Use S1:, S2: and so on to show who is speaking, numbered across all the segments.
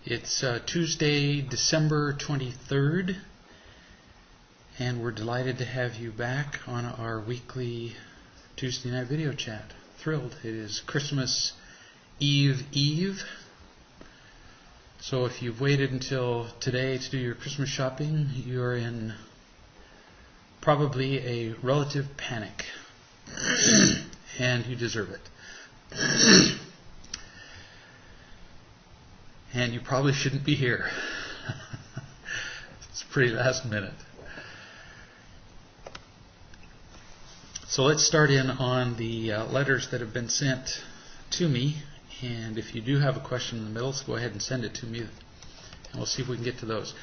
S1: It's Tuesday, December 23rd, and we're delighted to have you back on our weekly Tuesday night video chat. Thrilled. It is Christmas Eve. So if you've waited until today to do your Christmas shopping, you're in probably a relative panic. And you deserve it. And you probably shouldn't be here. It's pretty last minute. So let's start in on the letters that have been sent to me. And if you do have a question in the middle, so go ahead and send it to me. And we'll see if we can get to those.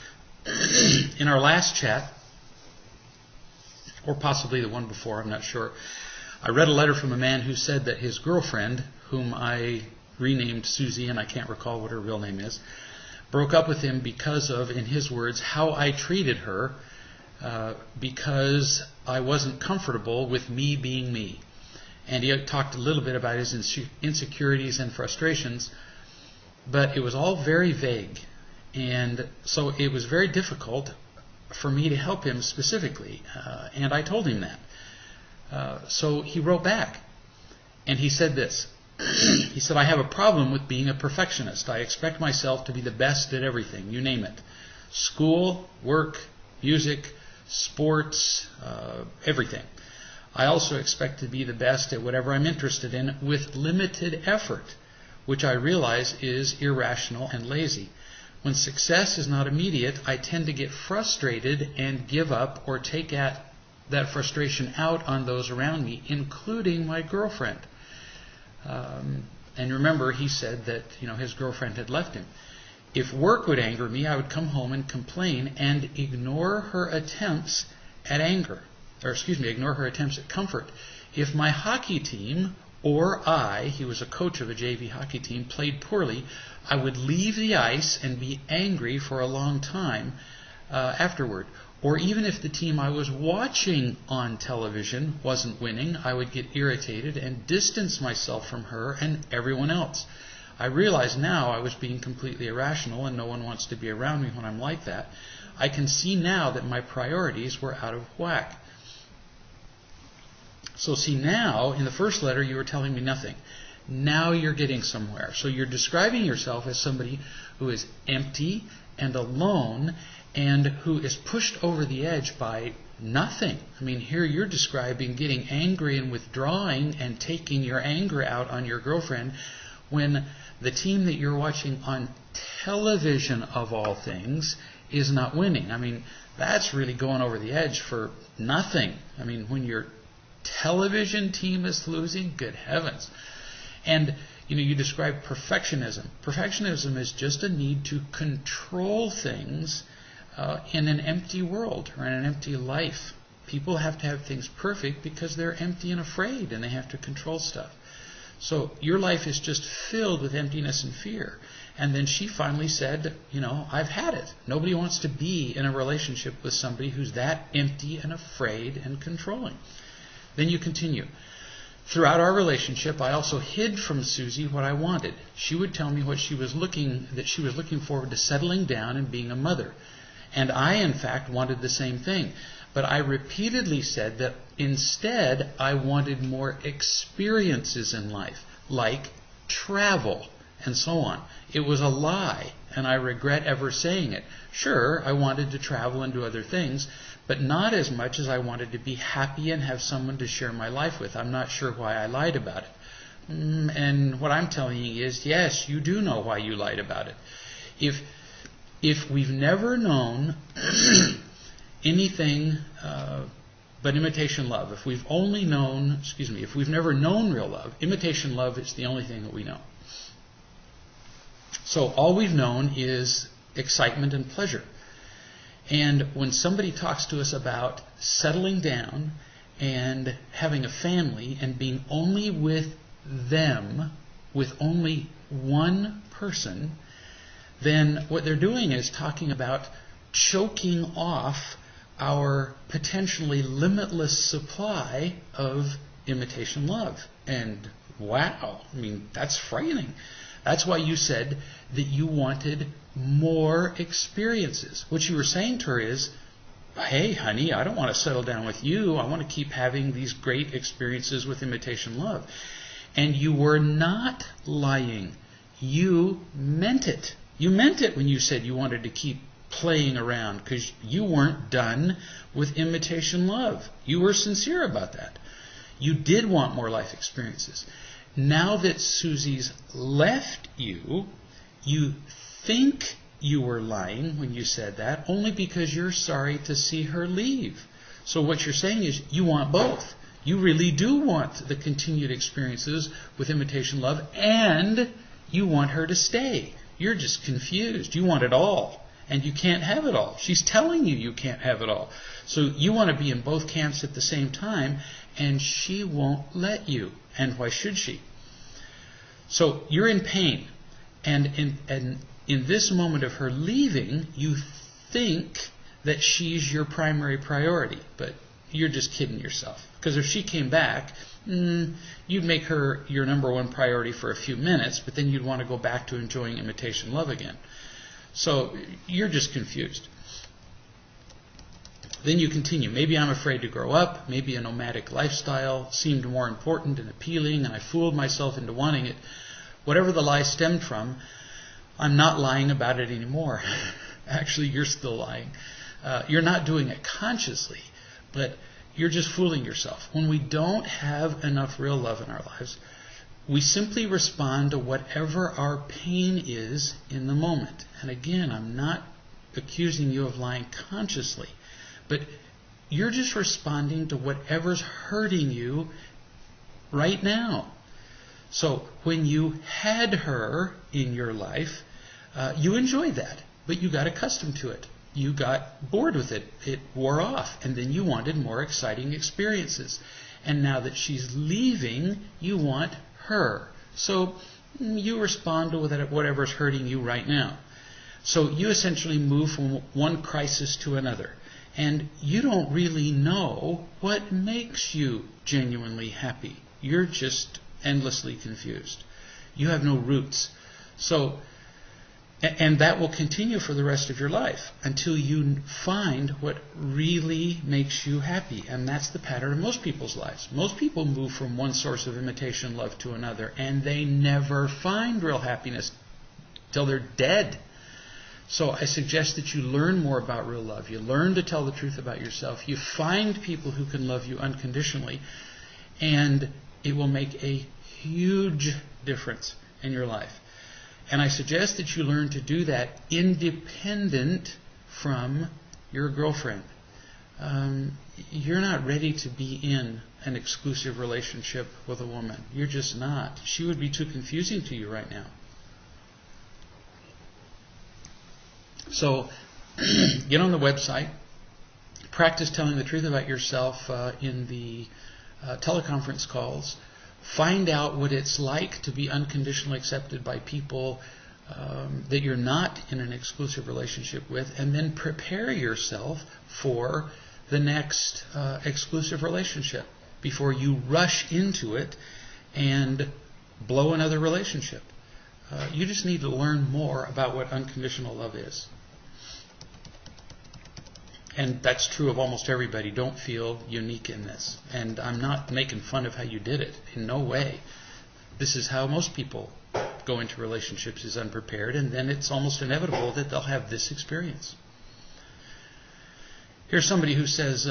S1: In our last chat, or possibly the one before, I'm not sure, I read a letter from a man who said that his girlfriend, whom I renamed Susie, and I can't recall what her real name is, broke up with him because of, in his words, how I treated her, because I wasn't comfortable with me being me. And he talked a little bit about his insecurities and frustrations, but it was all very vague. And so it was very difficult for me to help him specifically. And I told him that. So he wrote back, and he said this. He said, I have a problem with being a perfectionist. I expect myself to be the best at everything, you name it. School, work, music, sports, everything. I also expect to be the best at whatever I'm interested in with limited effort, which I realize is irrational and lazy. When success is not immediate, I tend to get frustrated and give up or take that frustration out on those around me, including my girlfriend. And remember, he said that his girlfriend had left him. If work would anger me, I would come home and complain and ignore her attempts at ignore her attempts at comfort. If my hockey team or he was a coach of a JV hockey team, played poorly, I would leave the ice and be angry for a long time afterward. Or even if the team I was watching on television wasn't winning, I would get irritated and distance myself from her and everyone else. I realize now I was being completely irrational and no one wants to be around me when I'm like that. I can see now that my priorities were out of whack. So see, now, in the first letter, you were telling me nothing. Now you're getting somewhere. So you're describing yourself as somebody who is empty and alone and who is pushed over the edge by nothing. I mean, here you're describing getting angry and withdrawing and taking your anger out on your girlfriend when the team that you're watching on television, of all things, is not winning. I mean, that's really going over the edge for nothing. I mean, when your television team is losing, good heavens. And you describe perfectionism. Perfectionism is just a need to control things in an empty world or in an empty life. People have to have things perfect because they're empty and afraid and they have to control stuff. So your life is just filled with emptiness and fear. And then she finally said, I've had it. Nobody wants to be in a relationship with somebody who's that empty and afraid and controlling. Then you continue. Throughout our relationship, I also hid from Susie what I wanted. She would tell me that she was looking forward to settling down and being a mother. And I, in fact, wanted the same thing. But I repeatedly said that instead I wanted more experiences in life, like travel and so on. It was a lie, and I regret ever saying it. Sure, I wanted to travel and do other things, but not as much as I wanted to be happy and have someone to share my life with. I'm not sure why I lied about it. And what I'm telling you is, yes, you do know why you lied about it. If we've never known anything but imitation love, if we've never known real love, imitation love is the only thing that we know. So all we've known is excitement and pleasure. And when somebody talks to us about settling down and having a family and being only with them, with only one person, then what they're doing is talking about choking off our potentially limitless supply of imitation love. And wow, I mean, that's frightening. That's why you said that you wanted more experiences. What you were saying to her is, hey, honey, I don't want to settle down with you. I want to keep having these great experiences with imitation love. And you were not lying. You meant it. You meant it when you said you wanted to keep playing around, because you weren't done with imitation love. You were sincere about that. You did want more life experiences. Now that Susie's left you, you think you were lying when you said that, only because you're sorry to see her leave. So what you're saying is you want both. You really do want the continued experiences with imitation love, and you want her to stay. You're just confused. You want it all, and you can't have it all. She's telling you can't have it all. So you want to be in both camps at the same time, and she won't let you. And why should she? So you're in pain, and in this moment of her leaving, you think that she's your primary priority, but you're just kidding yourself. Because if she came back, you'd make her your number one priority for a few minutes, but then you'd want to go back to enjoying imitation love again. So you're just confused. Then you continue. Maybe I'm afraid to grow up. Maybe a nomadic lifestyle seemed more important and appealing, and I fooled myself into wanting it. Whatever the lie stemmed from, I'm not lying about it anymore. Actually, you're still lying. You're not doing it consciously, but you're just fooling yourself. When we don't have enough real love in our lives, we simply respond to whatever our pain is in the moment. And again, I'm not accusing you of lying consciously, but you're just responding to whatever's hurting you right now. So when you had her in your life, you enjoyed that, but you got accustomed to it. You got bored with it. It wore off, and then you wanted more exciting experiences. And now that she's leaving, you want her. So you respond to whatever's hurting you right now. So you essentially move from one crisis to another. And you don't really know what makes you genuinely happy. You're just endlessly confused. You have no roots. So, and that will continue for the rest of your life until you find what really makes you happy. And that's the pattern of most people's lives. Most people move from one source of imitation love to another, and they never find real happiness till they're dead. So I suggest that you learn more about real love. You learn to tell the truth about yourself. You find people who can love you unconditionally, and it will make a huge difference in your life. And I suggest that you learn to do that independent from your girlfriend. You're not ready to be in an exclusive relationship with a woman. You're just not. She would be too confusing to you right now. So get on the website, practice telling the truth about yourself in the teleconference calls. Find out what it's like to be unconditionally accepted by people that you're not in an exclusive relationship with, and then prepare yourself for the next exclusive relationship before you rush into it and blow another relationship. You just need to learn more about what unconditional love is. And that's true of almost everybody. Don't feel unique in this. And I'm not making fun of how you did it. In no way. This is how most people go into relationships, is unprepared, and then it's almost inevitable that they'll have this experience. Here's somebody who says,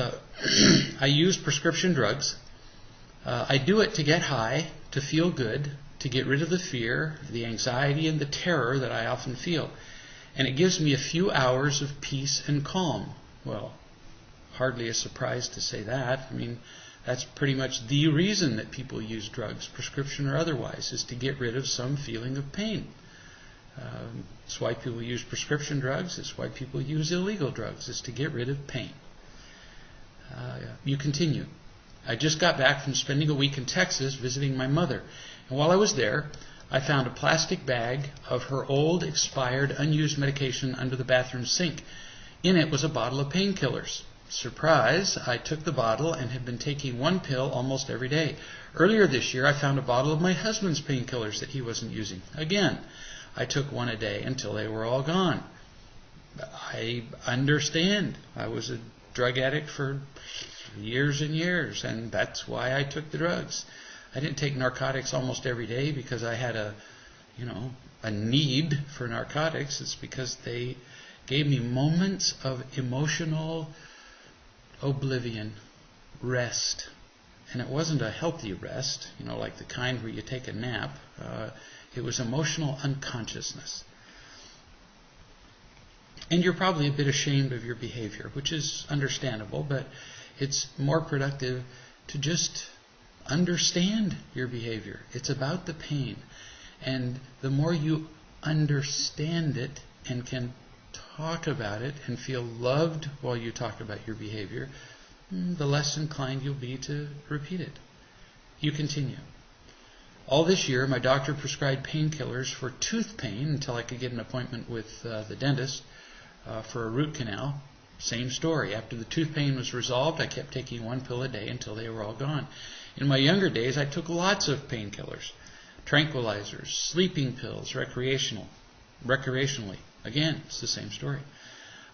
S1: I use prescription drugs. I do it to get high, to feel good, to get rid of the fear, the anxiety, and the terror that I often feel. And it gives me a few hours of peace and calm. Well, hardly a surprise to say that. I mean, that's pretty much the reason that people use drugs, prescription or otherwise, is to get rid of some feeling of pain. It's why people use prescription drugs. It's why people use illegal drugs. It's to get rid of pain. You continue. I just got back from spending a week in Texas visiting my mother. And while I was there, I found a plastic bag of her old, expired, unused medication under the bathroom sink. In it was a bottle of painkillers. Surprise, I took the bottle and had been taking one pill almost every day. Earlier this year, I found a bottle of my husband's painkillers that he wasn't using. Again, I took one a day until they were all gone. I understand. I was a drug addict for years and years, and that's why I took the drugs. I didn't take narcotics almost every day because I had a need for narcotics. It's because they gave me moments of emotional oblivion, rest. And it wasn't a healthy rest, like the kind where you take a nap. It was emotional unconsciousness. And you're probably a bit ashamed of your behavior, which is understandable, but it's more productive to just understand your behavior. It's about the pain. And the more you understand it and can talk about it and feel loved while you talk about your behavior, the less inclined you'll be to repeat it. You continue. All this year, my doctor prescribed painkillers for tooth pain until I could get an appointment with the dentist for a root canal. Same story. After the tooth pain was resolved, I kept taking one pill a day until they were all gone. In my younger days, I took lots of painkillers, tranquilizers, sleeping pills, recreationally. Again, it's the same story.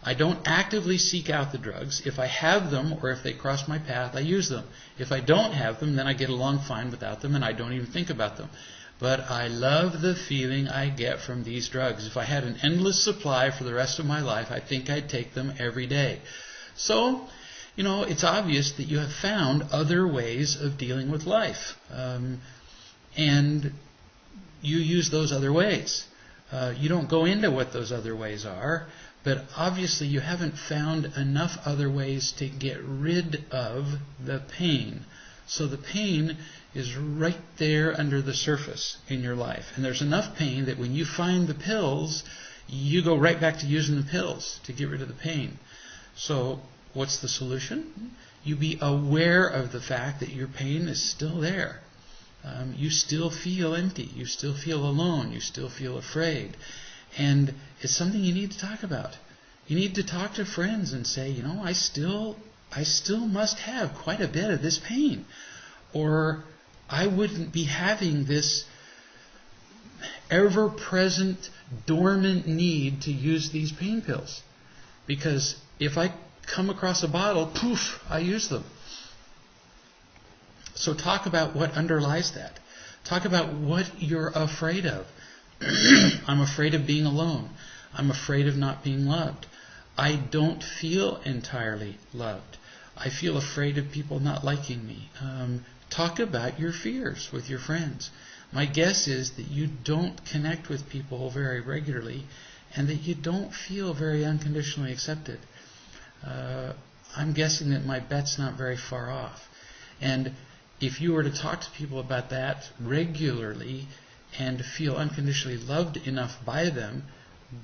S1: I don't actively seek out the drugs. If I have them or if they cross my path, I use them. If I don't have them, then I get along fine without them and I don't even think about them. But I love the feeling I get from these drugs. If I had an endless supply for the rest of my life, I think I'd take them every day. So, it's obvious that you have found other ways of dealing with life. And you use those other ways. You don't go into what those other ways are, but obviously you haven't found enough other ways to get rid of the pain. So the pain is right there under the surface in your life. And there's enough pain that when you find the pills, you go right back to using the pills to get rid of the pain. So what's the solution? You be aware of the fact that your pain is still there. You still feel empty. You still feel alone. You still feel afraid. And it's something you need to talk about. You need to talk to friends and say, I still must have quite a bit of this pain. Or I wouldn't be having this ever-present, dormant need to use these pain pills. Because if I come across a bottle, poof, I use them. So talk about what underlies that. Talk about what you're afraid of. I'm afraid of being alone. I'm afraid of not being loved. I don't feel entirely loved. I feel afraid of people not liking me. Talk about your fears with your friends. My guess is that you don't connect with people very regularly and that you don't feel very unconditionally accepted. I'm guessing that my bet's not very far off. And if you were to talk to people about that regularly and feel unconditionally loved enough by them,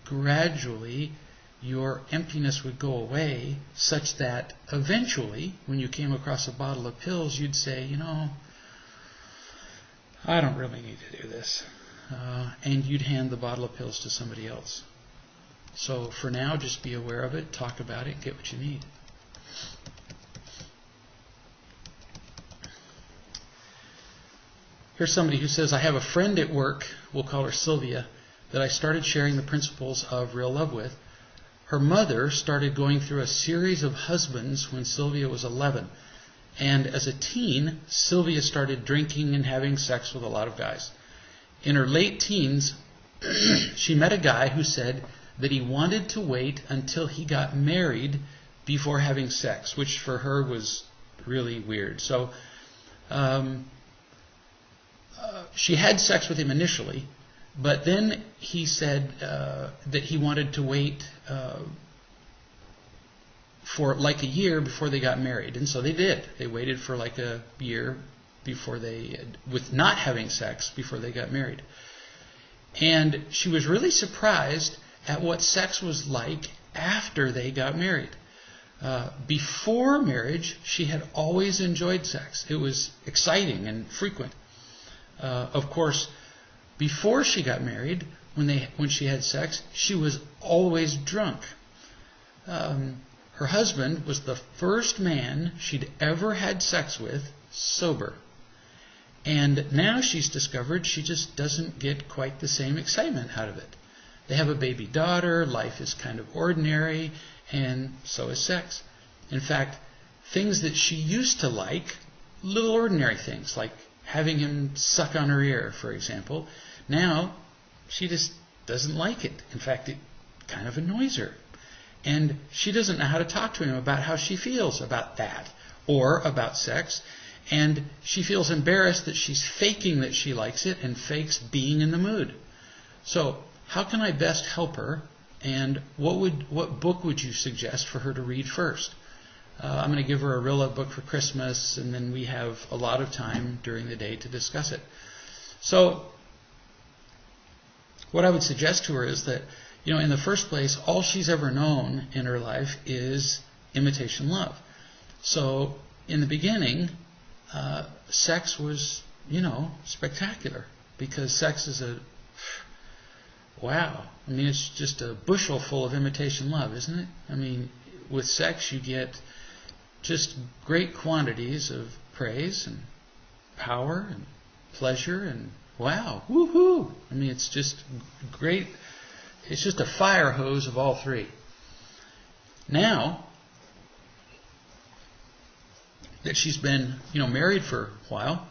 S1: gradually your emptiness would go away such that eventually, when you came across a bottle of pills, you'd say, I don't really need to do this. And you'd hand the bottle of pills to somebody else. So for now, just be aware of it, talk about it, get what you need. Here's somebody who says, I have a friend at work, we'll call her Sylvia, that I started sharing the principles of real love with. Her mother started going through a series of husbands when Sylvia was 11. And as a teen, Sylvia started drinking and having sex with a lot of guys. In her late teens, she met a guy who said that he wanted to wait until he got married before having sex, which for her was really weird. So she had sex with him initially, but then he said that he wanted to wait for like a year before they got married. And so they did. They waited for like a year before with not having sex before they got married. And she was really surprised at what sex was like after they got married. Before marriage, she had always enjoyed sex. It was exciting and frequent. Of course, before she got married, when she had sex, she was always drunk. Her husband was the first man she'd ever had sex with sober. And now she's discovered she just doesn't get quite the same excitement out of it. They have a baby daughter, life is kind of ordinary, and so is sex. In fact, things that she used to like, little ordinary things, like having him suck on her ear, for example, now she just doesn't like it. In fact, it kind of annoys her. And she doesn't know how to talk to him about how she feels about that or about sex. And she feels embarrassed that she's faking that she likes it and fakes being in the mood. So how can I best help her? And what book would you suggest for her to read first? I'm going to give her a real love book for Christmas, and then we have a lot of time during the day to discuss it. So what I would suggest to her is that, in the first place, all she's ever known in her life is imitation love. So in the beginning, sex was, spectacular, because sex is it's just a bushel full of imitation love, isn't it? With sex you get just great quantities of praise and power and pleasure and wow, woohoo! It's just great. It's just a fire hose of all three. Now that she's been, married for a while,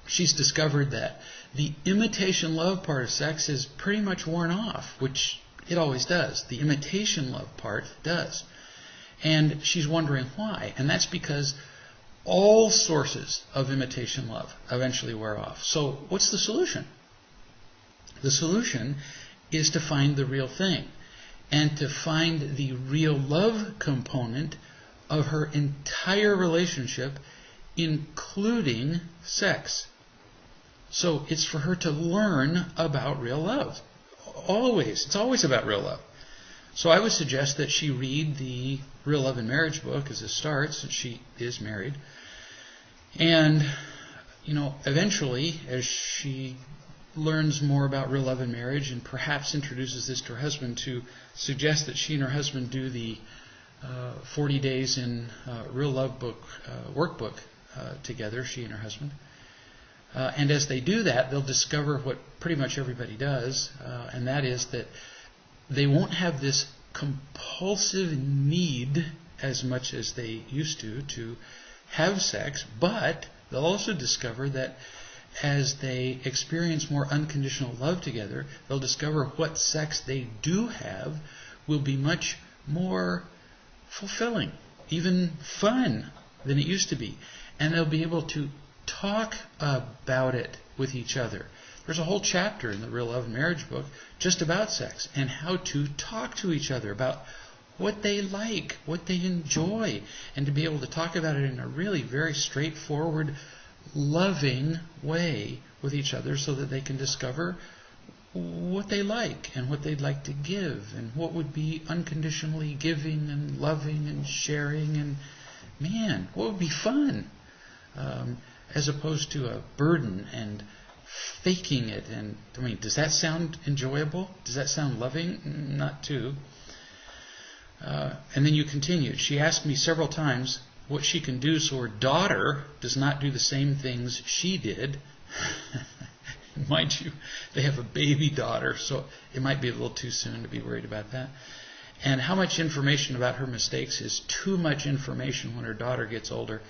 S1: she's discovered that the imitation love part of sex is pretty much worn off, which it always does. The imitation love part does. And she's wondering why. And that's because all sources of imitation love eventually wear off. So what's the solution? The solution is to find the real thing and to find the real love component of her entire relationship, including sex. So it's for her to learn about real love. It's always about real love. So I would suggest that she read the Real Love and Marriage book as a start, since she is married. And, eventually, as she learns more about real love and marriage and perhaps introduces this to her husband, to suggest that she and her husband do the 40 Days in Real Love book workbook together, she and her husband. And as they do that, they'll discover what pretty much everybody does, and that is that they won't have this compulsive need as much as they used to have sex, but they'll also discover that as they experience more unconditional love together, they'll discover what sex they do have will be much more fulfilling, even fun than it used to be. And they'll be able to talk about it with each other. There's a whole chapter in the Real Love and Marriage book just about sex and how to talk to each other about what they like, what they enjoy, and to be able to talk about it in a really very straightforward, loving way with each other so that they can discover what they like and what they'd like to give and what would be unconditionally giving and loving and sharing and, man, what would be fun, as opposed to a burden and faking it. And does that sound enjoyable? Does that sound loving? Not too. And then you continued. She asked me several times what she can do so her daughter does not do the same things she did. Mind you, they have a baby daughter, so it might be a little too soon to be worried about that. And how much information about her mistakes is too much information when her daughter gets older.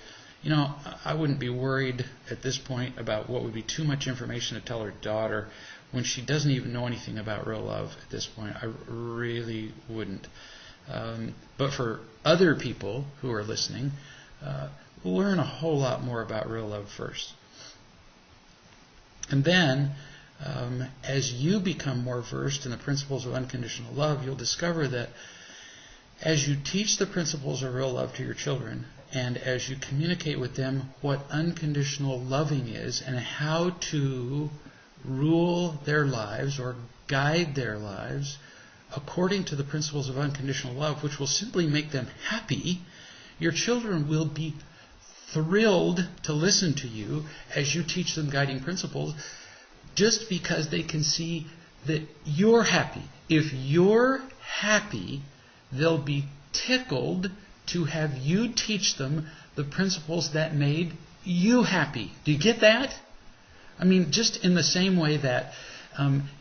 S1: I wouldn't be worried at this point about what would be too much information to tell her daughter when she doesn't even know anything about real love at this point. I really wouldn't. But for other people who are listening, learn a whole lot more about real love first. And then, as you become more versed in the principles of unconditional love, you'll discover that as you teach the principles of real love to your children, and as you communicate with them what unconditional loving is and how to rule their lives or guide their lives according to the principles of unconditional love, which will simply make them happy, your children will be thrilled to listen to you as you teach them guiding principles, just because they can see that you're happy. If you're happy, they'll be tickled to have you teach them the principles that made you happy. Do you get that? I mean, just in the same way that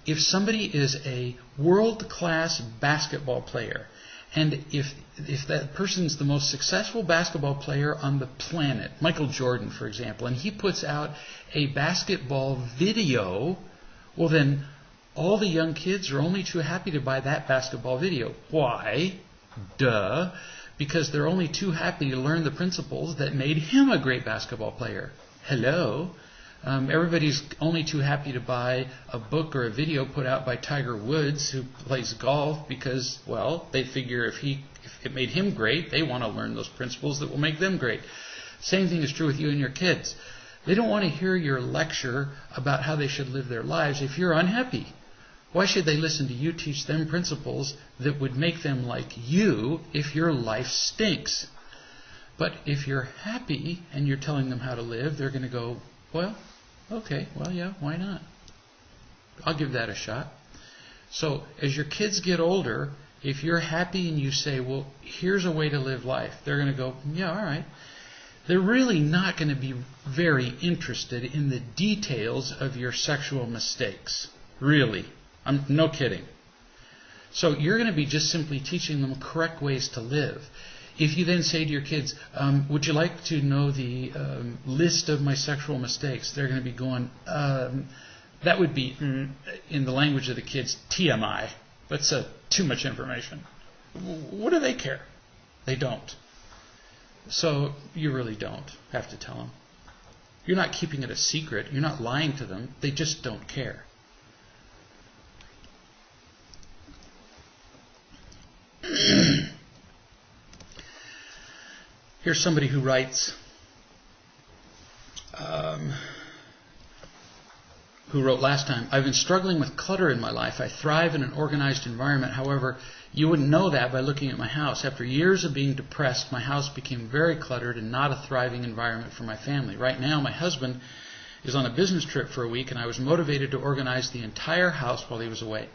S1: if somebody is a world-class basketball player, and if that person's the most successful basketball player on the planet, Michael Jordan, for example, and he puts out a basketball video, well then all the young kids are only too happy to buy that basketball video. Why? Duh. Because they're only too happy to learn the principles that made him a great basketball player. Hello? Everybody's only too happy to buy a book or a video put out by Tiger Woods, who plays golf, because, well, they figure if it made him great, they want to learn those principles that will make them great. Same thing is true with you and your kids. They don't want to hear your lecture about how they should live their lives if you're unhappy. Why should they listen to you teach them principles that would make them like you if your life stinks? But if you're happy and you're telling them how to live, they're going to go, well, okay, well, yeah, why not? I'll give that a shot. So as your kids get older, if you're happy and you say, well, here's a way to live life, they're going to go, yeah, all right. They're really not going to be very interested in the details of your sexual mistakes. Really. I'm no kidding. So you're going to be just simply teaching them correct ways to live. If you then say to your kids, would you like to know the list of my sexual mistakes? They're going to be going, that would be, in the language of the kids, TMI. That's too much information. What do they care? They don't. So you really don't have to tell them. You're not keeping it a secret. You're not lying to them. They just don't care. Here's somebody who writes, who wrote last time, I've been struggling with clutter in my life. I thrive in an organized environment. However, you wouldn't know that by looking at my house. After years of being depressed, my house became very cluttered and not a thriving environment for my family. Right now, my husband is on a business trip for a week, and I was motivated to organize the entire house while he was away.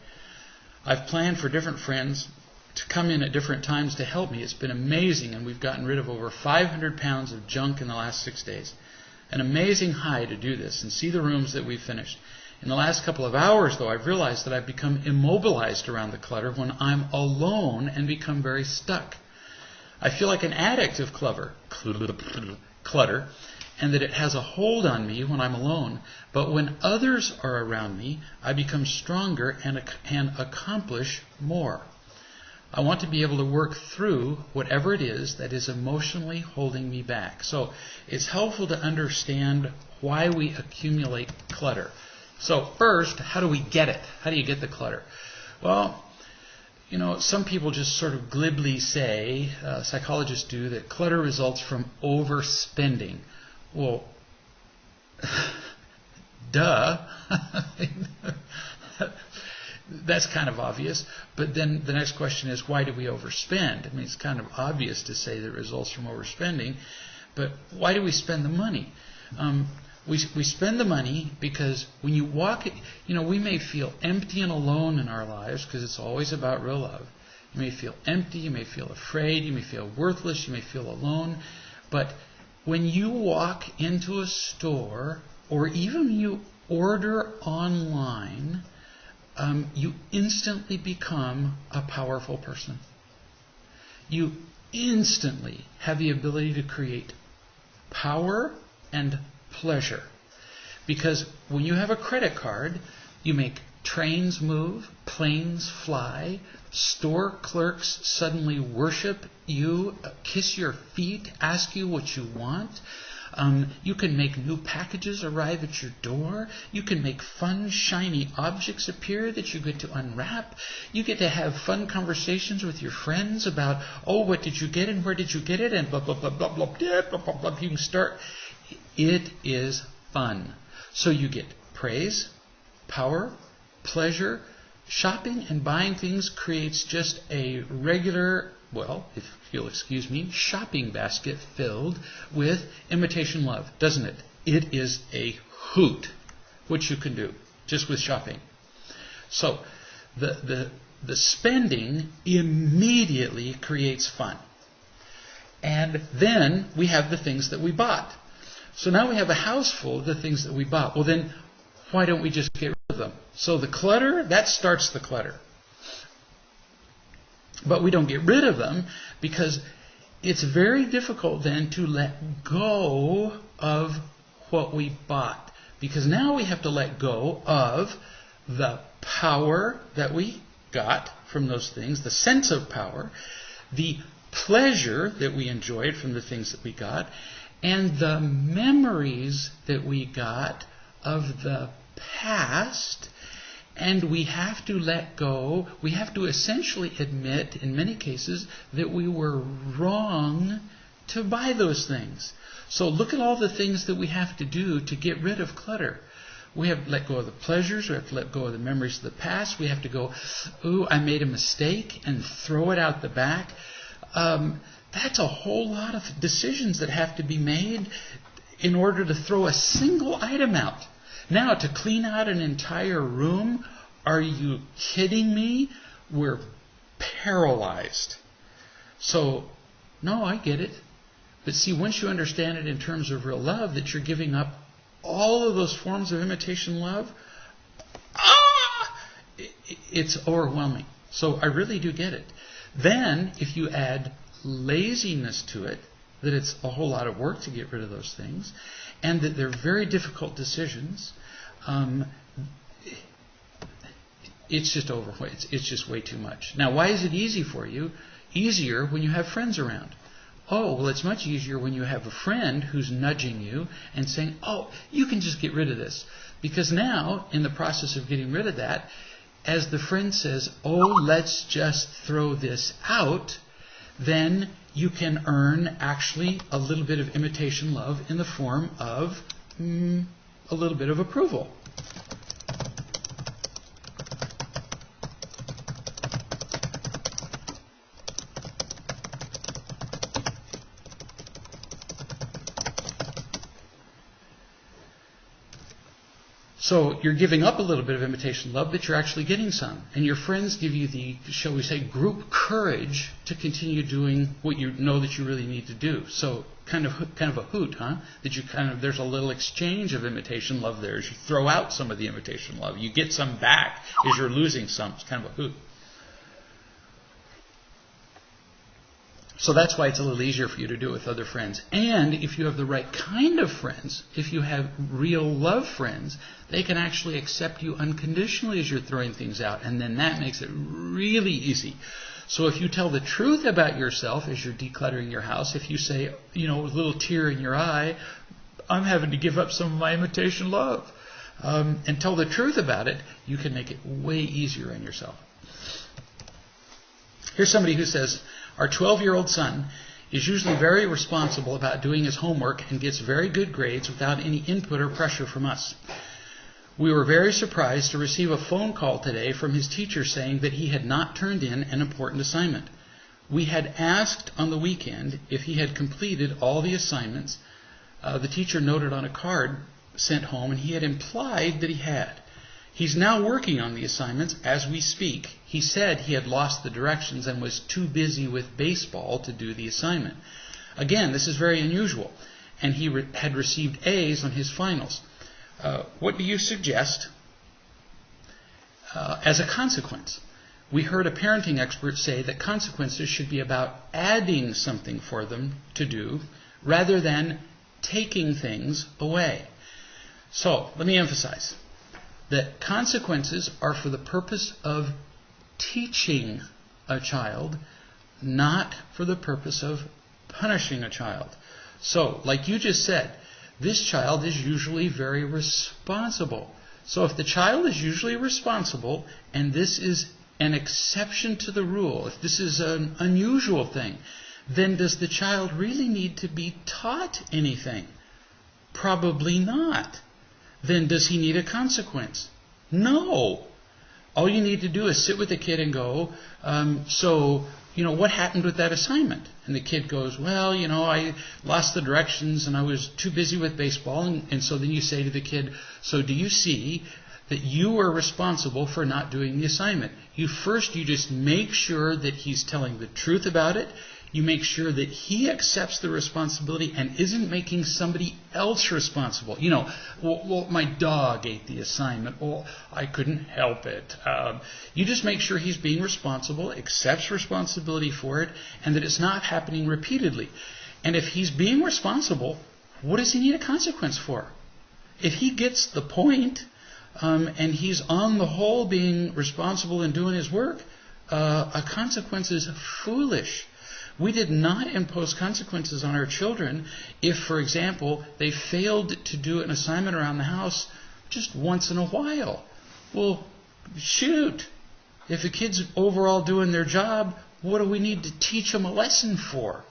S1: I've planned for different friends to come in at different times to help me. It's been amazing, and we've gotten rid of over 500 pounds of junk in the last 6 days. An amazing high to do this and see the rooms that we've finished. In the last couple of hours, though, I've realized that I've become immobilized around the clutter when I'm alone and become very stuck. I feel like an addict of clutter, and that it has a hold on me when I'm alone. But when others are around me, I become stronger and can accomplish more. I want to be able to work through whatever it is that is emotionally holding me back. So it's helpful to understand why we accumulate clutter. So first, how do we get it? How do you get the clutter? Well, you know, some people just sort of glibly say, psychologists do, that clutter results from overspending. Well, duh. That's kind of obvious. But then the next question is, why do we overspend? I mean, it's kind of obvious to say that it results from overspending, but why do we spend the money? We spend the money because when you walk, you know, we may feel empty and alone in our lives because it's always about real love. You may feel empty, you may feel afraid, you may feel worthless, you may feel alone. But when you walk into a store or even you order online, you instantly become a powerful person. You instantly have the ability to create power and pleasure. Because when you have a credit card, you make trains move, planes fly, store clerks suddenly worship you, kiss your feet, ask you what you want. You can make new packages arrive at your door. You can make fun, shiny objects appear that you get to unwrap. You get to have fun conversations with your friends about, oh, what did you get and where did you get it, and blah, blah, blah, blah, blah, blah, blah, blah, blah. You can start. It is fun. So you get praise, power, pleasure. Shopping and buying things creates just a regular, well, if you'll excuse me, shopping basket filled with imitation love, doesn't it? It is a hoot what you can do just with shopping. So the the spending immediately creates fun. And then we have the things that we bought. So now we have a house full of the things that we bought. Well, then why don't we just get rid of them? So the clutter, that starts the clutter. But we don't get rid of them because it's very difficult then to let go of what we bought. Because now we have to let go of the power that we got from those things, the sense of power, the pleasure that we enjoyed from the things that we got, and the memories that we got of the past. And we have to let go, we have to essentially admit, in many cases, that we were wrong to buy those things. So look at all the things that we have to do to get rid of clutter. We have to let go of the pleasures, we have to let go of the memories of the past, we have to go, ooh, I made a mistake, and throw it out the back. That's a whole lot of decisions that have to be made in order to throw a single item out. Now, to clean out an entire room, are you kidding me? We're paralyzed. So, no, I get it. But see, once you understand it in terms of real love, that you're giving up all of those forms of imitation love, it's overwhelming. So I really do get it. Then, if you add laziness to it, that it's a whole lot of work to get rid of those things, and that they're very difficult decisions, it's just overwhelming. It's just way too much. Now, why is it easy for you? Easier when you have friends around. Oh, well, it's much easier when you have a friend who's nudging you and saying, oh, you can just get rid of this. Because now, in the process of getting rid of that, as the friend says, oh, let's just throw this out, then you can earn actually a little bit of imitation love in the form of a little bit of approval. So you're giving up a little bit of imitation love, but you're actually getting some. And your friends give you the, shall we say, group courage to continue doing what you know that you really need to do. So kind of a hoot, huh? That you there's a little exchange of imitation love there as you throw out some of the imitation love. You get some back as you're losing some. It's kind of a hoot. So that's why it's a little easier for you to do it with other friends. And if you have the right kind of friends, if you have real love friends, they can actually accept you unconditionally as you're throwing things out. And then that makes it really easy. So if you tell the truth about yourself as you're decluttering your house, if you say, with a little tear in your eye, I'm having to give up some of my imitation love, and tell the truth about it, you can make it way easier on yourself. Here's somebody who says, our 12-year-old son is usually very responsible about doing his homework and gets very good grades without any input or pressure from us. We were very surprised to receive a phone call today from his teacher saying that he had not turned in an important assignment. We had asked on the weekend if he had completed all the assignments the teacher noted on a card sent home, and he had implied that he had. He's now working on the assignments as we speak. He said he had lost the directions and was too busy with baseball to do the assignment. Again, this is very unusual, and he had received A's on his finals. What do you suggest as a consequence? We heard a parenting expert say that consequences should be about adding something for them to do rather than taking things away. So, let me emphasize that consequences are for the purpose of teaching a child, not for the purpose of punishing a child. So, like you just said, this child is usually very responsible. So if the child is usually responsible, and this is an exception to the rule, if this is an unusual thing, then does the child really need to be taught anything? Probably not. Then does he need a consequence? No. All you need to do is sit with the kid and go, what happened with that assignment? And the kid goes, well, I lost the directions and I was too busy with baseball. And so then you say to the kid, so do you see that you are responsible for not doing the assignment. You just make sure that he's telling the truth about it. You make sure that he accepts the responsibility and isn't making somebody else responsible. Well, my dog ate the assignment. Well, I couldn't help it. You just make sure he's being responsible, accepts responsibility for it, and that it's not happening repeatedly. And if he's being responsible, what does he need a consequence for? If he gets the point, and he's on the whole being responsible and doing his work, a consequence is foolish. We did not impose consequences on our children if, for example, they failed to do an assignment around the house just once in a while. Well, shoot. If the kid's overall doing their job, what do we need to teach them a lesson for?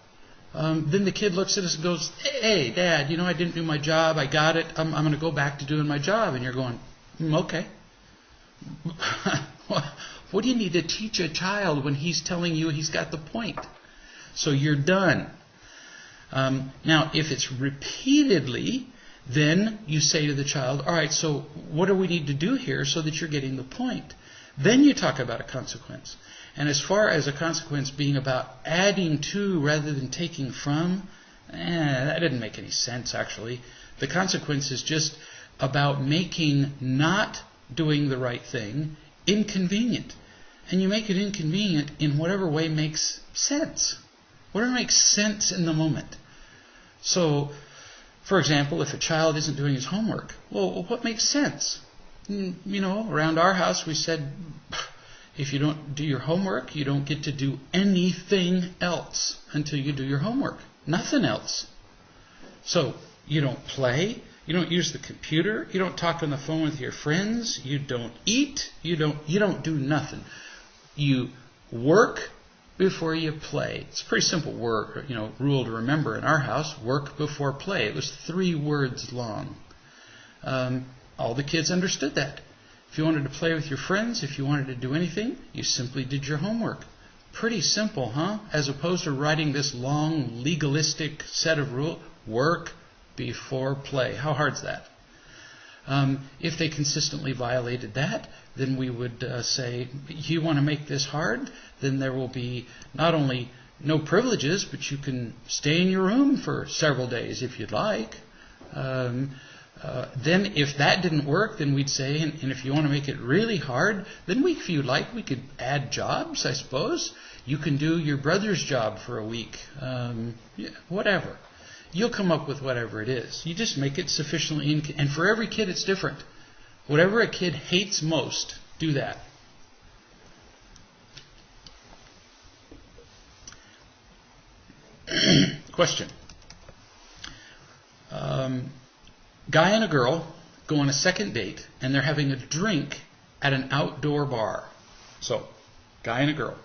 S1: Then the kid looks at us and goes, hey, Dad, I didn't do my job. I got it. I'm going to go back to doing my job. And you're going, okay. What do you need to teach a child when he's telling you he's got the point? So you're done. Now, if it's repeatedly, then you say to the child, all right, so what do we need to do here so that you're getting the point? Then you talk about a consequence. And as far as a consequence being about adding to rather than taking from, that didn't make any sense, actually. The consequence is just about making not doing the right thing inconvenient. And you make it inconvenient in whatever way makes sense. Whatever makes sense in the moment. So, for example, if a child isn't doing his homework, well, what makes sense? Around our house we said, if you don't do your homework, you don't get to do anything else until you do your homework. Nothing else. So, you don't play, you don't use the computer, you don't talk on the phone with your friends, you don't eat, you don't do nothing. You work before you play. It's a pretty simple rule to remember in our house. Work before play. It was 3 words long. All the kids understood that. If you wanted to play with your friends, if you wanted to do anything, you simply did your homework. Pretty simple, huh? As opposed to writing this long legalistic set of rules. Work before play. How hard's that? If they consistently violated that, then we would say, you want to make this hard? Then there will be not only no privileges, but you can stay in your room for several days if you'd like. Then if that didn't work, then we'd say, and if you want to make it really hard, then if you'd like, we could add jobs, I suppose. You can do your brother's job for a week. Whatever. You'll come up with whatever it is. You just make it sufficiently, and for every kid it's different. Whatever a kid hates most, do that. Question. Guy and a girl go on a second date, and they're having a drink at an outdoor bar. So, guy and a girl.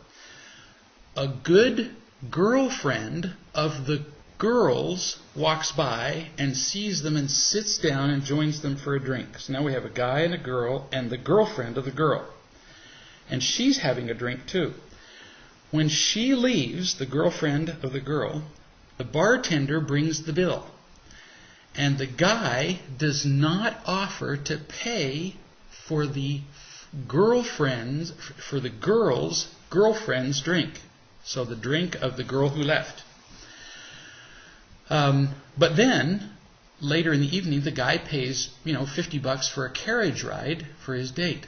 S1: A good girlfriend of the girls walks by and sees them and sits down and joins them for a drink. So now we have a guy and a girl and the girlfriend of the girl. And she's having a drink too. When she leaves, the girlfriend of the girl, the bartender brings the bill. And the guy does not offer to pay for the girl's girlfriend's drink. So the drink of the girl who left. But then, later in the evening, the guy pays, $50 for a carriage ride for his date.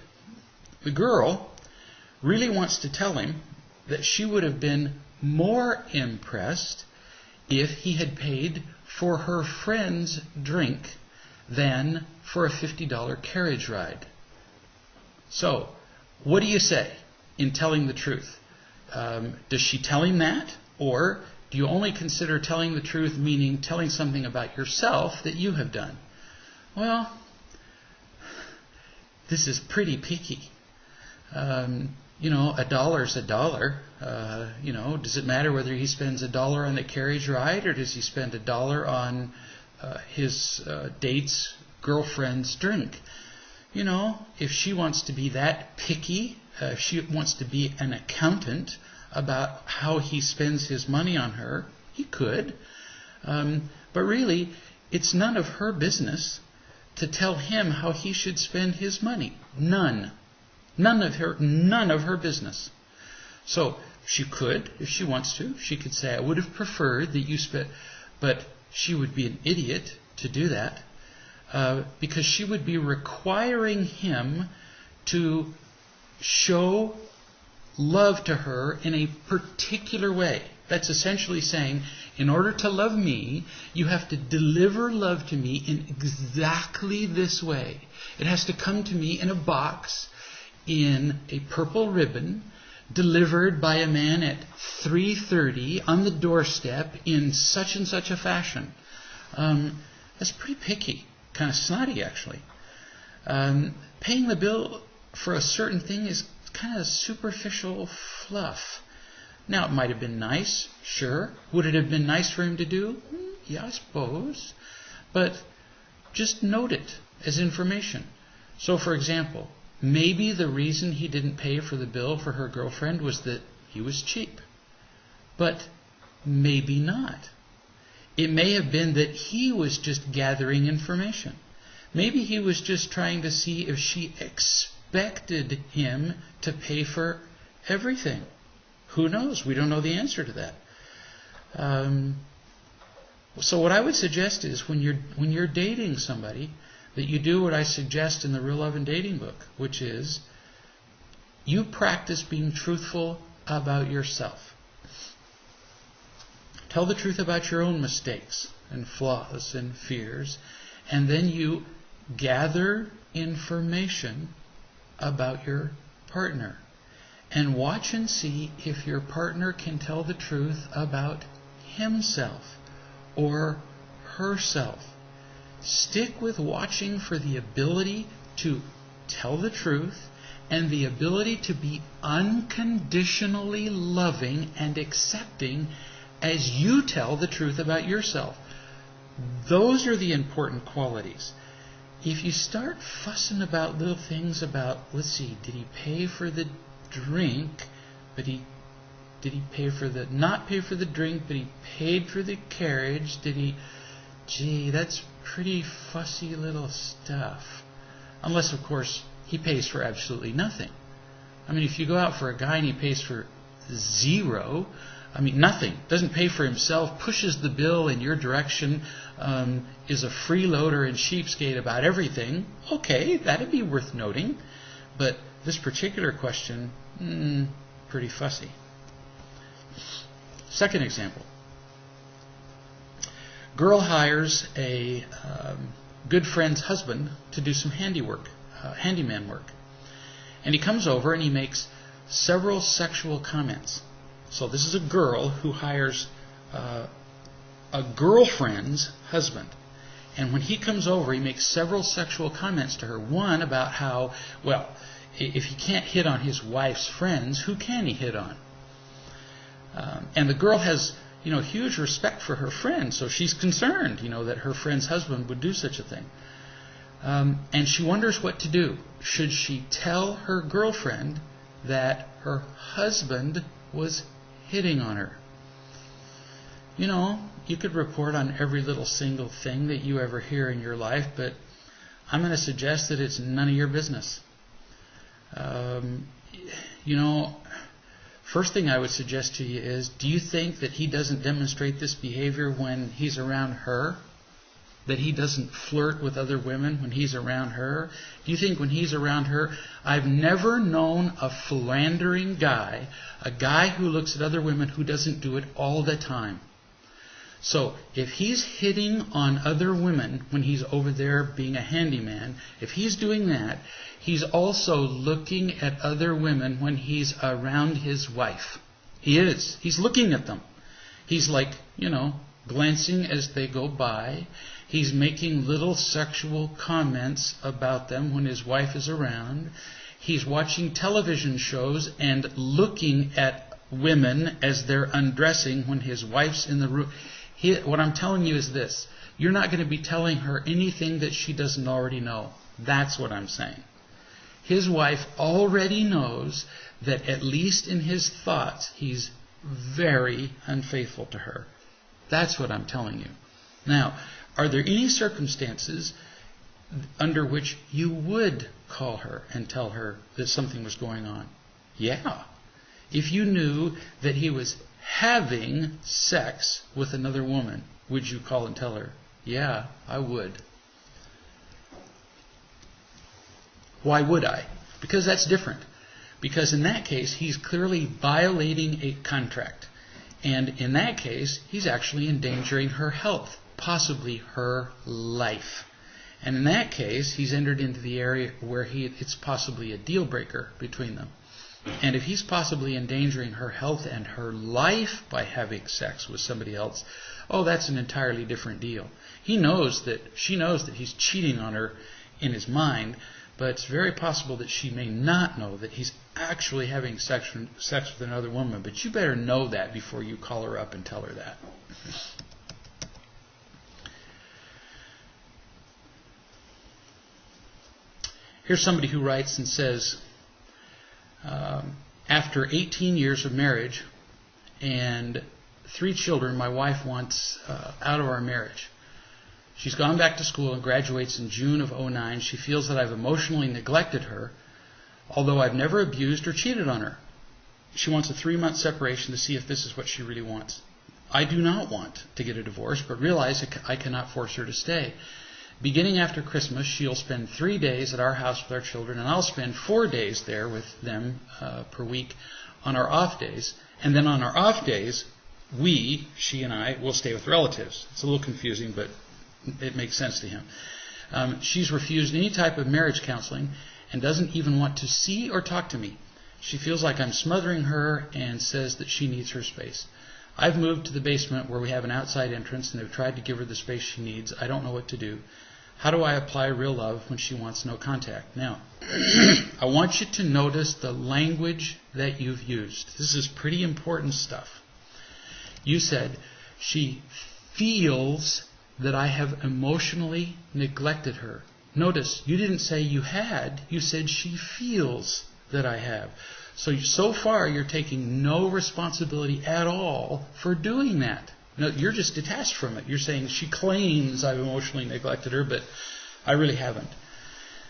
S1: The girl really wants to tell him that she would have been more impressed if he had paid for her friend's drink than for a $50 carriage ride. So, what do you say in telling the truth? Does she tell him that? Or do you only consider telling the truth, meaning telling something about yourself that you have done? Well, this is pretty picky. $1's $1. Does it matter whether he spends $1 on the carriage ride or does he spend $1 on his date's girlfriend's drink? If she wants to be that picky, if she wants to be an accountant about how he spends his money on her, he could. But really, it's none of her business to tell him how he should spend his money. None. None of her business. So she could, if she wants to, she could say, I would have preferred that you spent, but she would be an idiot to do that, because she would be requiring him to show love to her in a particular way. That's essentially saying, in order to love me, you have to deliver love to me in exactly this way. It has to come to me in a box, in a purple ribbon, delivered by a man at 3:30 on the doorstep in such and such a fashion. That's pretty picky, kind of snotty actually. Paying the bill for a certain thing is kind of superficial fluff. Now, it might have been nice, sure. Would it have been nice for him to do? Yeah, I suppose. But just note it as information. So, for example, maybe the reason he didn't pay for the bill for her girlfriend was that he was cheap. But maybe not. It may have been that he was just gathering information. Maybe he was just trying to see if she expected him to pay for everything. Who knows? We don't know the answer to that. So what I would suggest is when you're dating somebody, that you do what I suggest in the Real Love and Dating book, which is you practice being truthful about yourself. Tell the truth about your own mistakes and flaws and fears, and then you gather information about your partner. And watch and see if your partner can tell the truth about himself or herself. Stick with watching for the ability to tell the truth and the ability to be unconditionally loving and accepting as you tell the truth about yourself. Those are the important qualities. If you start fussing about little things about, let's see, did he pay for the drink, but did he pay for the, not pay for the drink, but he paid for the carriage, gee, that's pretty fussy little stuff. Unless, of course, he pays for absolutely nothing. I mean, if you go out for a guy and he pays for zero, nothing, doesn't pay for himself, pushes the bill in your direction, is a freeloader and cheapskate about everything, okay, that'd be worth noting. But this particular question, pretty fussy. Second example. Girl hires a good friend's husband to do some handyman work. And he comes over and he makes several sexual comments. So this is a girl who hires a girlfriend's husband. And when he comes over, he makes several sexual comments to her. One about how, well, if he can't hit on his wife's friends, who can he hit on? And the girl has, huge respect for her friend, so she's concerned, that her friend's husband would do such a thing. And she wonders what to do. Should she tell her girlfriend that her husband was hitting on her? You could report on every little single thing that you ever hear in your life, but I'm going to suggest that it's none of your business. First thing I would suggest to you is, do you think that he doesn't demonstrate this behavior when he's around her? That he doesn't flirt with other women when he's around her? Do you think when he's around her, I've never known a philandering guy, a guy who looks at other women who doesn't do it all the time. So if he's hitting on other women when he's over there being a handyman, if he's doing that, he's also looking at other women when he's around his wife. He is. He's looking at them. He's like, glancing as they go by. He's making little sexual comments about them when his wife is around. He's watching television shows and looking at women as they're undressing when his wife's in the room. What I'm telling you is this. You're not going to be telling her anything that she doesn't already know. That's what I'm saying. His wife already knows that at least in his thoughts, he's very unfaithful to her. That's what I'm telling you. Now, are there any circumstances under which you would call her and tell her that something was going on? Yeah. If you knew that he was having sex with another woman, would you call and tell her? Yeah, I would. Why would I? Because that's different. Because in that case, he's clearly violating a contract. And in that case, he's actually endangering her health, possibly her life. And in that case, he's entered into the area where it's possibly a deal breaker between them. And if he's possibly endangering her health and her life by having sex with somebody else, oh, that's an entirely different deal. She knows that he's cheating on her in his mind, but it's very possible that she may not know that he's actually having sex with another woman. But you better know that before you call her up and tell her that. Here's somebody who writes and says, after 18 years of marriage and 3 children, my wife wants out of our marriage. She's gone back to school and graduates in June of 2009. She feels that I've emotionally neglected her, although I've never abused or cheated on her. She wants a 3-month separation to see if this is what she really wants. I do not want to get a divorce, but realize I cannot force her to stay. Beginning after Christmas, she'll spend 3 days at our house with our children, and I'll spend 4 days there with them per week on our off days. And then on our off days, she and I, will stay with relatives. It's a little confusing, but it makes sense to him. She's refused any type of marriage counseling and doesn't even want to see or talk to me. She feels like I'm smothering her and says that she needs her space. I've moved to the basement where we have an outside entrance, and they've tried to give her the space she needs. I don't know what to do. How do I apply real love when she wants no contact? Now, I want you to notice the language that you've used. This is pretty important stuff. You said, she feels that I have emotionally neglected her. Notice, you didn't say you had. You said she feels that I have. So far, you're taking no responsibility at all for doing that. No, you're just detached from it. You're saying she claims I've emotionally neglected her, but I really haven't.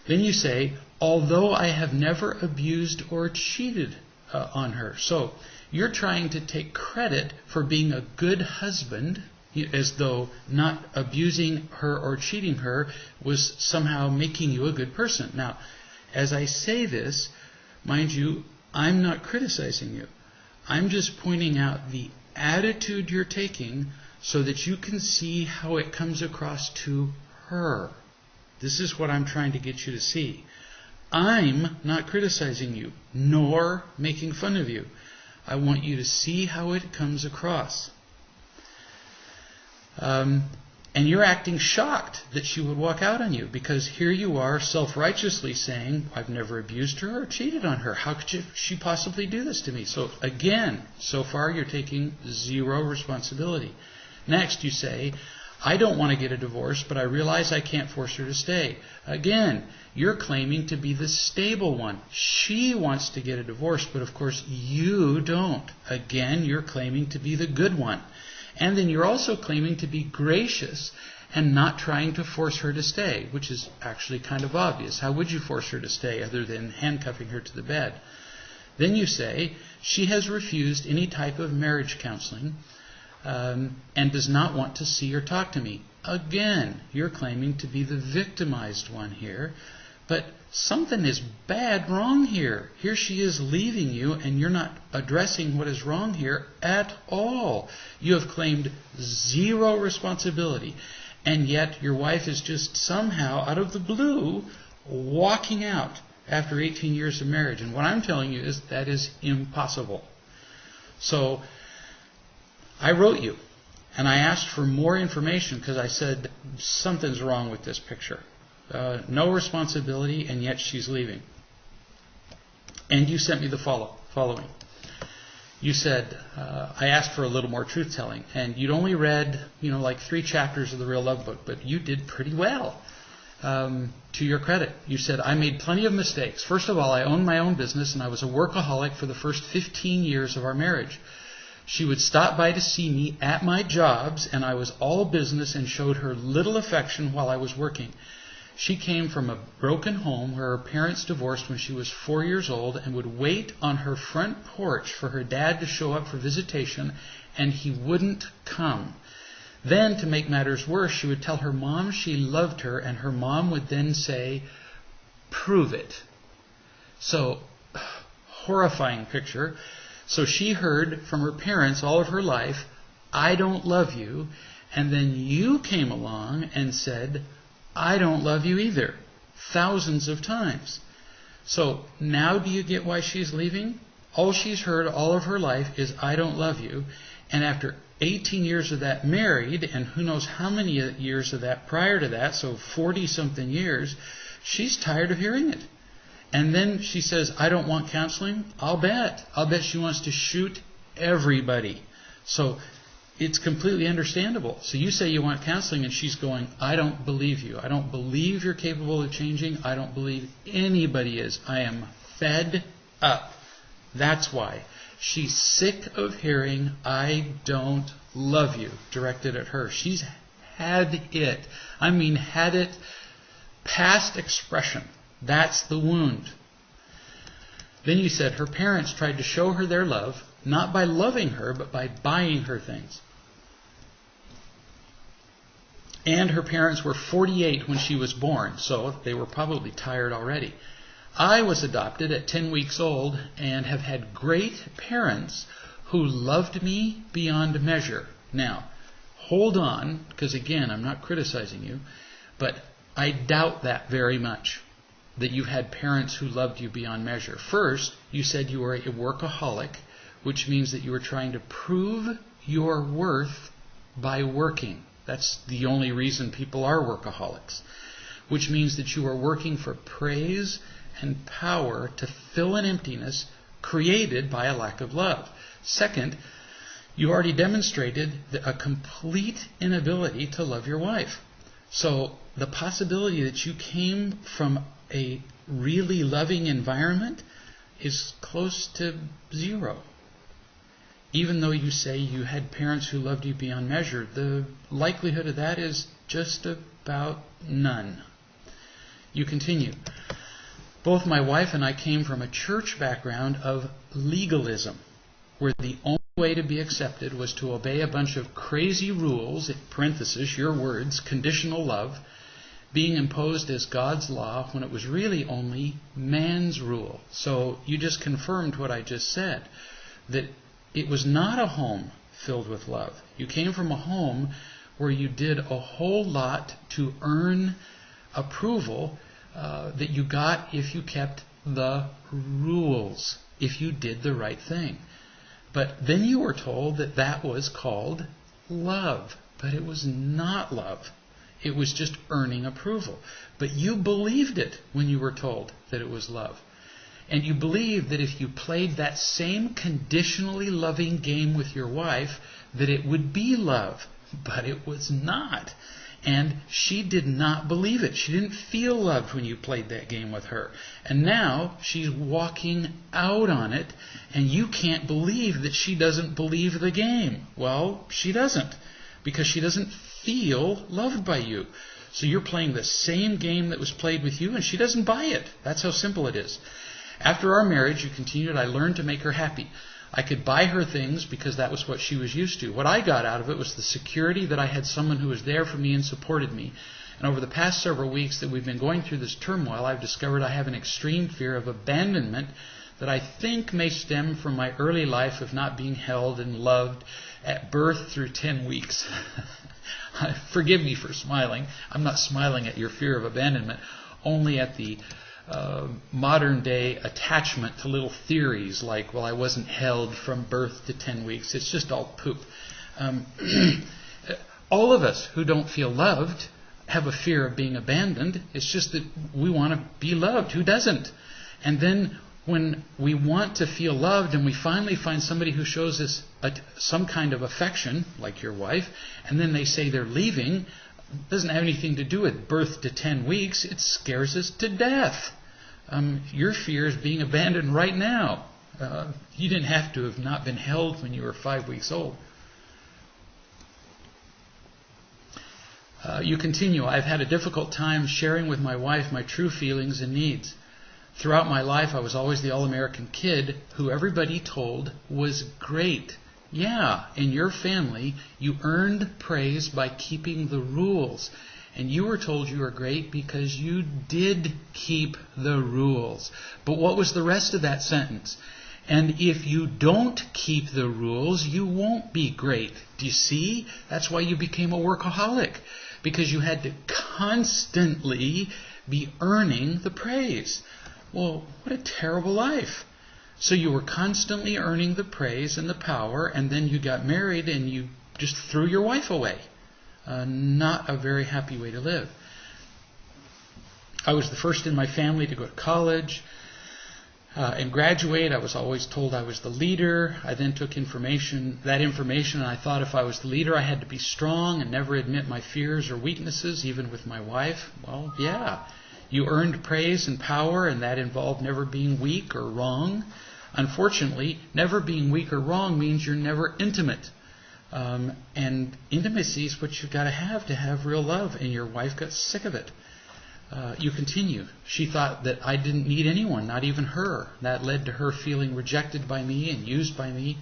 S1: Then you say, although I have never abused or cheated on her. So you're trying to take credit for being a good husband, as though not abusing her or cheating her was somehow making you a good person. Now, as I say this, mind you, I'm not criticizing you. I'm just pointing out the attitude you're taking so that you can see how it comes across to her. This is what I'm trying to get you to see. I'm not criticizing you, nor making fun of you. I want you to see how it comes across. And you're acting shocked that she would walk out on you, because here you are self-righteously saying, I've never abused her or cheated on her. How could she possibly do this to me? So again, so far you're taking zero responsibility. Next you say, I don't want to get a divorce, but I realize I can't force her to stay. Again, you're claiming to be the stable one. She wants to get a divorce, but of course you don't. Again, you're claiming to be the good one. And then you're also claiming to be gracious and not trying to force her to stay, which is actually kind of obvious. How would you force her to stay other than handcuffing her to the bed? Then you say she has refused any type of marriage counseling and does not want to see or talk to me. Again, you're claiming to be the victimized one here, but something is wrong here. Here she is leaving you, and you're not addressing what is wrong here at all. You have claimed zero responsibility, and yet your wife is just somehow, out of the blue, walking out after 18 years of marriage. And what I'm telling you is that is impossible. So I wrote you, and I asked for more information because I said something's wrong with this picture. No responsibility, and yet she's leaving. And you sent me the following. You said, I asked for a little more truth-telling, and you'd only read, like 3 chapters of the Real Love Book, but you did pretty well, to your credit. You said, I made plenty of mistakes. First of all, I owned my own business, and I was a workaholic for the first 15 years of our marriage. She would stop by to see me at my jobs, and I was all business and showed her little affection while I was working. She came from a broken home where her parents divorced when she was 4 years old and would wait on her front porch for her dad to show up for visitation, and he wouldn't come. Then, to make matters worse, she would tell her mom she loved her, and her mom would then say, "Prove it." So, horrifying picture. So she heard from her parents all of her life, "I don't love you," and then you came along and said, "I don't love you either," thousands of times. So now do you get why she's leaving? All she's heard all of her life is, "I don't love you," and after 18 years of that married, and who knows how many years of that prior to that, so 40-something years, she's tired of hearing it. And then she says, "I don't want counseling." I'll bet she wants to shoot everybody. So it's completely understandable. So you say you want counseling, and she's going, "I don't believe you. I don't believe you're capable of changing. I don't believe anybody is. I am fed up." That's why. She's sick of hearing, "I don't love you," directed at her. She's had it. I mean, had it past expression. That's the wound. Then you said her parents tried to show her their love, not by loving her, but by buying her things. And her parents were 48 when she was born, so they were probably tired already. I was adopted at 10 weeks old and have had great parents who loved me beyond measure. Now, hold on, because again, I'm not criticizing you, but I doubt that very much, that you had parents who loved you beyond measure. First, you said you were a workaholic, which means that you were trying to prove your worth by working. That's the only reason people are workaholics. Which means that you are working for praise and power to fill an emptiness created by a lack of love. Second, you already demonstrated a complete inability to love your wife. So the possibility that you came from a really loving environment is close to zero. Even though you say you had parents who loved you beyond measure, the likelihood of that is just about none. You continue. Both my wife and I came from a church background of legalism, where the only way to be accepted was to obey a bunch of crazy rules, parenthesis, your words, conditional love, being imposed as God's law when it was really only man's rule. So you just confirmed what I just said, that it was not a home filled with love. You came from a home where you did a whole lot to earn approval that you got if you kept the rules, if you did the right thing. But then you were told that that was called love. But it was not love. It was just earning approval. But you believed it when you were told that it was love. And you believed that if you played that same conditionally loving game with your wife, that it would be love. But it was not. And she did not believe it. She didn't feel loved when you played that game with her. And now she's walking out on it, and you can't believe that she doesn't believe the game. Well, she doesn't, because she doesn't feel loved by you. So you're playing the same game that was played with you, and she doesn't buy it. That's how simple it is. After our marriage, you continued, I learned to make her happy. I could buy her things because that was what she was used to. What I got out of it was the security that I had someone who was there for me and supported me. And over the past several weeks that we've been going through this turmoil, I've discovered I have an extreme fear of abandonment that I think may stem from my early life of not being held and loved at birth through 10 weeks. Forgive me for smiling. I'm not smiling at your fear of abandonment, only at the modern day attachment to little theories like, well, I wasn't held from birth to 10 weeks. It's just all poop. All of us who don't feel loved have a fear of being abandoned. It's just that we want to be loved. Who doesn't? And then when we want to feel loved and we finally find somebody who shows us some kind of affection, like your wife, and then they say they're leaving, it doesn't have anything to do with birth to 10 weeks. It scares us to death. Your fear is being abandoned right now. You didn't have to have not been held when you were 5 weeks old. You continue, I've had a difficult time sharing with my wife my true feelings and needs. Throughout my life, I was always the all-American kid who everybody told was great. Yeah, in your family, you earned praise by keeping the rules. And you were told you were great because you did keep the rules. But what was the rest of that sentence? And if you don't keep the rules, you won't be great. Do you see? That's why you became a workaholic. Because you had to constantly be earning the praise. Well, what a terrible life. So you were constantly earning the praise and the power, and then you got married and you just threw your wife away. Not a very happy way to live. I was the first in my family to go to college and graduate. I was always told I was the leader. I then took that information, and I thought if I was the leader, I had to be strong and never admit my fears or weaknesses, even with my wife. Well, yeah. You earned praise and power, and that involved never being weak or wrong. Unfortunately, never being weak or wrong means you're never intimate. And intimacy is what you've got to have real love, and your wife got sick of it. You continue. She thought that I didn't need anyone, not even her. That led to her feeling rejected by me and used by me.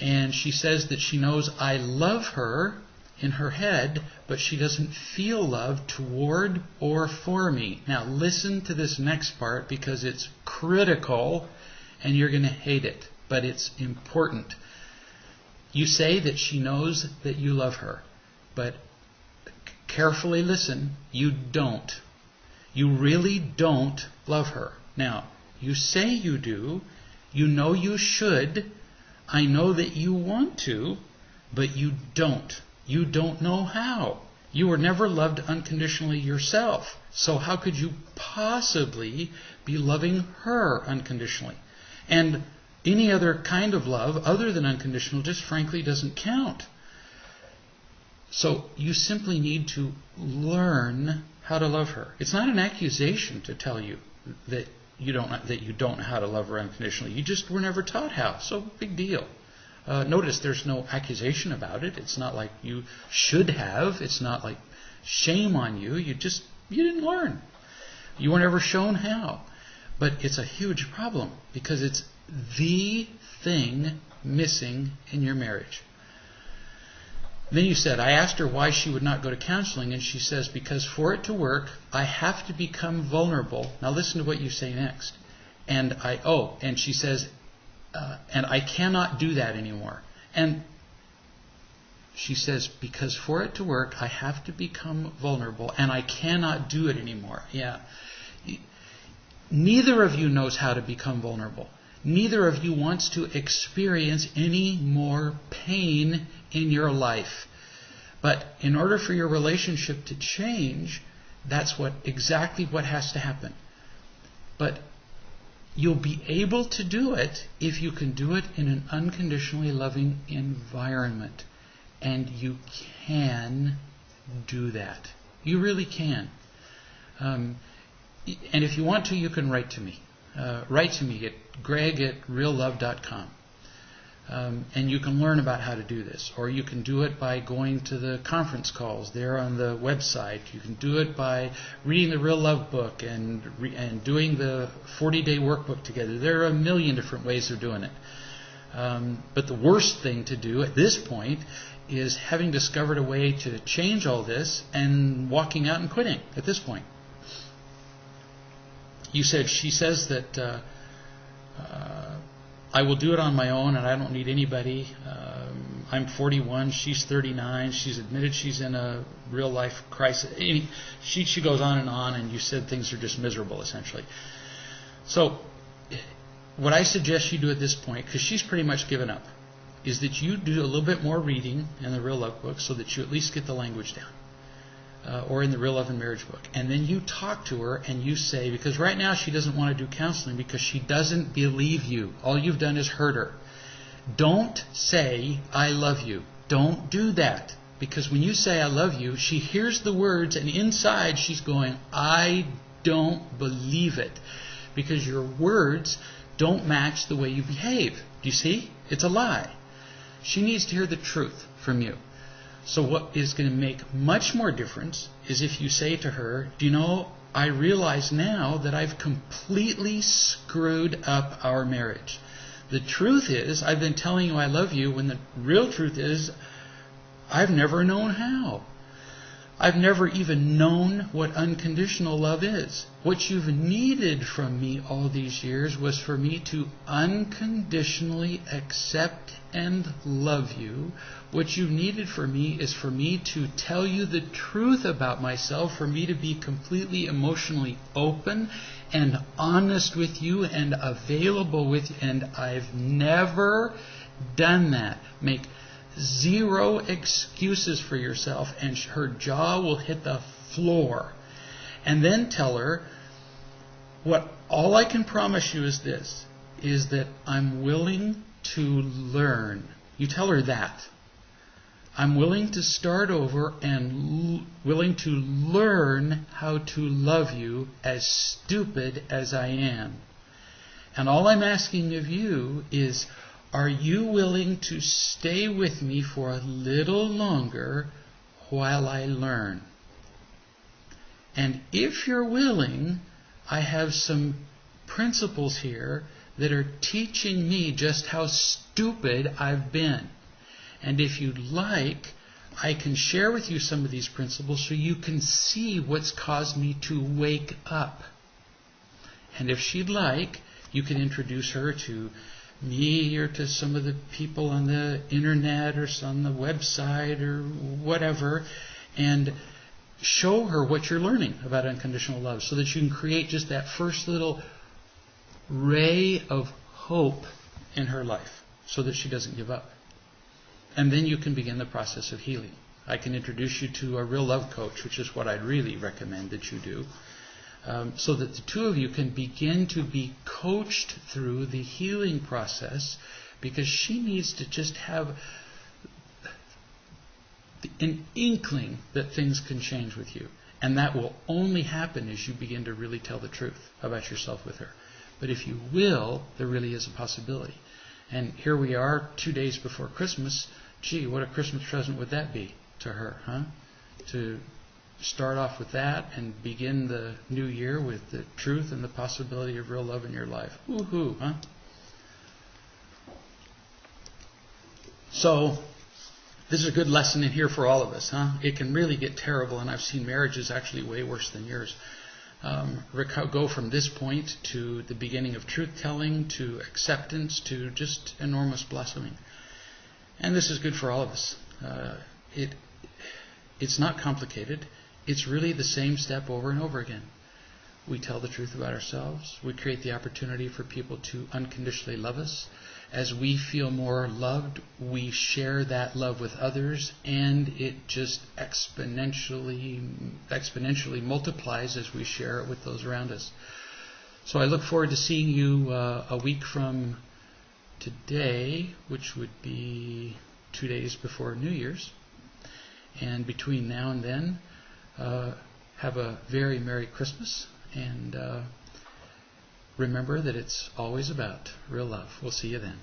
S1: And she says that she knows I love her in her head, but she doesn't feel love toward or for me. Now listen to this next part because it's critical and you're going to hate it, but it's important. You say that she knows that you love her, but carefully listen, you don't. You really don't love her. Now, you say you do, you know you should, I know that you want to, but you don't. You don't know how. You were never loved unconditionally yourself. So how could you possibly be loving her unconditionally? And any other kind of love other than unconditional just frankly doesn't count. So you simply need to learn how to love her. It's not an accusation to tell you that you don't know how to love her unconditionally. You just were never taught how. So big deal. Notice there's no accusation about it. It's not like you should have. It's not like shame on you. You didn't learn. You were never shown how. But it's a huge problem because it's the thing missing in your marriage. Then you said, I asked her why she would not go to counseling, and she says, because for it to work, I have to become vulnerable. Now listen to what you say next. And she says, and I cannot do that anymore. And she says, because for it to work, I have to become vulnerable, and I cannot do it anymore. Yeah. Neither of you knows how to become vulnerable. Neither of you wants to experience any more pain in your life. But in order for your relationship to change, that's exactly what has to happen. But you'll be able to do it if you can do it in an unconditionally loving environment. And you can do that. You really can. And if you want to, you can write to me. Write to me at greg@reallove.com. And you can learn about how to do this. Or you can do it by going to the conference calls there on the website. You can do it by reading the Real Love book and doing the 40-day workbook together. There are a million different ways of doing it. But the worst thing to do at this point is having discovered a way to change all this and walking out and quitting at this point. She says that I will do it on my own and I don't need anybody. I'm 41, she's 39. She's admitted she's in a real life crisis. She goes on, and you said things are just miserable, essentially. So what I suggest you do at this point, because she's pretty much given up, is that you do a little bit more reading in the Real Love book so that you at least get the language down. Or in the Real Love and Marriage book. And then you talk to her and you say, because right now she doesn't want to do counseling because she doesn't believe you. All you've done is hurt her. Don't say, I love you. Don't do that. Because when you say, I love you, she hears the words and inside she's going, I don't believe it. Because your words don't match the way you behave. Do you see? It's a lie. She needs to hear the truth from you. So what is going to make much more difference is if you say to her, do you know, I realize now that I've completely screwed up our marriage. The truth is, I've been telling you I love you, when the real truth is, I've never known how. I've never even known what unconditional love is. What you've needed from me all these years was for me to unconditionally accept and love you. What you needed from me is for me to tell you the truth about myself, for me to be completely emotionally open and honest with you and available with you. And I've never done that. Make zero excuses for yourself, and her jaw will hit the floor. And then tell her, all I can promise you is this, is that I'm willing to learn. You tell her that. I'm willing to start over and willing to learn how to love you, as stupid as I am. And all I'm asking of you is, are you willing to stay with me for a little longer while I learn? And if you're willing, I have some principles here that are teaching me just how stupid I've been. And if you'd like, I can share with you some of these principles so you can see what's caused me to wake up. And if she'd like, you can introduce her to me or to some of the people on the internet or on the website or whatever, and show her what you're learning about unconditional love so that you can create just that first little ray of hope in her life so that she doesn't give up. And then you can begin the process of healing. I can introduce you to a real love coach, which is what I'd really recommend that you do, so that the two of you can begin to be coached through the healing process, because she needs to just have an inkling that things can change with you. And that will only happen as you begin to really tell the truth about yourself with her. But if you will, there really is a possibility. And here we are 2 days before Christmas. Gee, what a Christmas present would that be to her, huh? To start off with that and begin the new year with the truth and the possibility of real love in your life. Woohoo, huh? So, this is a good lesson in here for all of us, huh? It can really get terrible, and I've seen marriages actually way worse than yours. Go from this point to the beginning of truth-telling, to acceptance, to just enormous blossoming. And this is good for all of us. It's not complicated. It's really the same step over and over again. We tell the truth about ourselves. We create the opportunity for people to unconditionally love us. As we feel more loved, we share that love with others, and it just exponentially multiplies as we share it with those around us. So I look forward to seeing you a week from today, which would be 2 days before New Year's. And between now and then, have a very Merry Christmas, and remember that it's always about real love. We'll see you then.